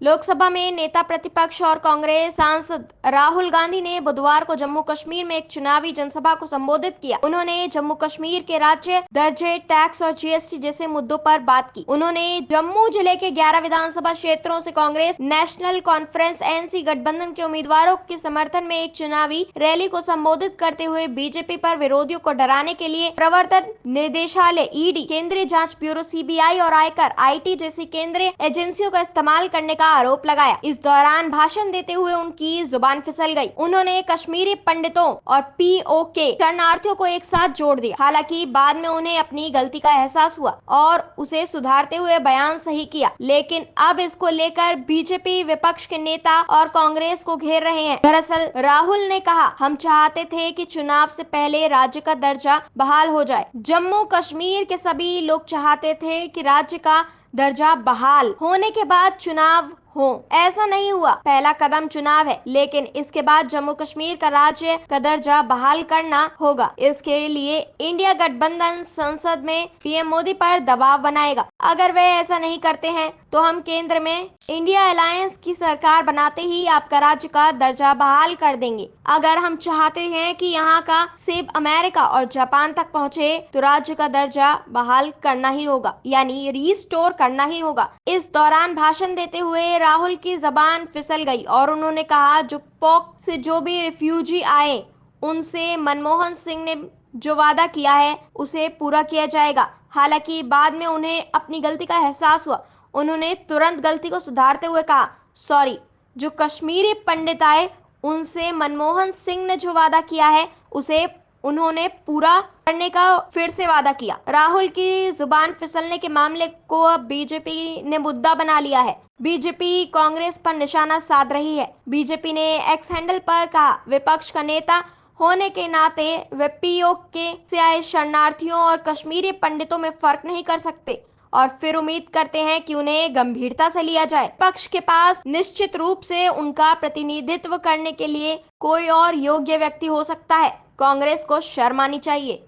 लोकसभा में नेता प्रतिपक्ष और कांग्रेस सांसद राहुल गांधी ने बुधवार को जम्मू कश्मीर में एक चुनावी जनसभा को संबोधित किया। उन्होंने जम्मू कश्मीर के राज्य दर्जे, टैक्स और जीएसटी जैसे मुद्दों पर बात की। उन्होंने जम्मू जिले के 11 विधानसभा क्षेत्रों से कांग्रेस नेशनल कॉन्फ्रेंस एनसी गठबंधन के उम्मीदवारों के समर्थन में एक चुनावी रैली को संबोधित करते हुए बीजेपी पर विरोधियों को डराने के लिए प्रवर्तन निदेशालय ईडी, केंद्रीय जांच ब्यूरो सीबीआई और आयकर आईटी जैसी केंद्रीय एजेंसियों का इस्तेमाल करने का आरोप लगाया। इस दौरान भाषण देते हुए उनकी जुबान फिसल गई। उन्होंने कश्मीरी पंडितों और पीओके शरणार्थियों को एक साथ जोड़ दिया। हालांकि बाद में उन्हें अपनी गलती का एहसास हुआ और उसे सुधारते हुए बयान सही किया, लेकिन अब इसको लेकर बीजेपी विपक्ष के नेता और कांग्रेस को घेर रहे हैं। दरअसल राहुल ने कहा, हम चाहते थे कि चुनाव से पहले राज्य का दर्जा बहाल हो जाए। जम्मू कश्मीर के सभी लोग चाहते थे कि राज्य का दर्जा बहाल होने के बाद चुनाव हो। ऐसा नहीं हुआ। पहला कदम चुनाव है, लेकिन इसके बाद जम्मू कश्मीर का राज्य का दर्जा बहाल करना होगा। इसके लिए इंडिया गठबंधन संसद में पीएम मोदी पर दबाव बनाएगा। अगर वे ऐसा नहीं करते हैं तो हम केंद्र में इंडिया अलायंस की सरकार बनाते ही आपका राज्य का दर्जा बहाल कर देंगे। अगर हम चाहते हैं कि यहाँ का सेब अमेरिका और जापान तक पहुँचे तो राज्य का दर्जा बहाल करना ही होगा, यानी रीस्टोर करना ही होगा। इस दौरान भाषण देते हुए राहुल की जबान फिसल गई और उन्होंने कहा, जो पॉक से जो भी रिफ्यूजी आए उनसे मनमोहन सिंह ने जो वादा किया है उसे पूरा किया जाएगा। हालांकि बाद में उन्हें अपनी गलती का एहसास हुआ। उन्होंने तुरंत गलती को सुधारते हुए कहा, सॉरी, जो कश्मीरी पंडित आए उनसे मनमोहन सिंह ने जो वादा किया है उसे उन्होंने पूरा करने का फिर से वादा किया। राहुल की जुबान फिसलने के मामले को अब बीजेपी ने मुद्दा बना लिया है। बीजेपी कांग्रेस पर निशाना साध रही है। बीजेपी ने एक्स हैंडल पर कहा, विपक्ष का नेता होने के नाते वे पीओके से आए शरणार्थियों और कश्मीरी पंडितों में फर्क नहीं कर सकते और फिर उम्मीद करते हैं कि उन्हें गंभीरता से लिया जाए। पक्ष के पास निश्चित रूप से उनका प्रतिनिधित्व करने के लिए कोई और योग्य व्यक्ति हो सकता है। कांग्रेस को शर्म आनी चाहिए।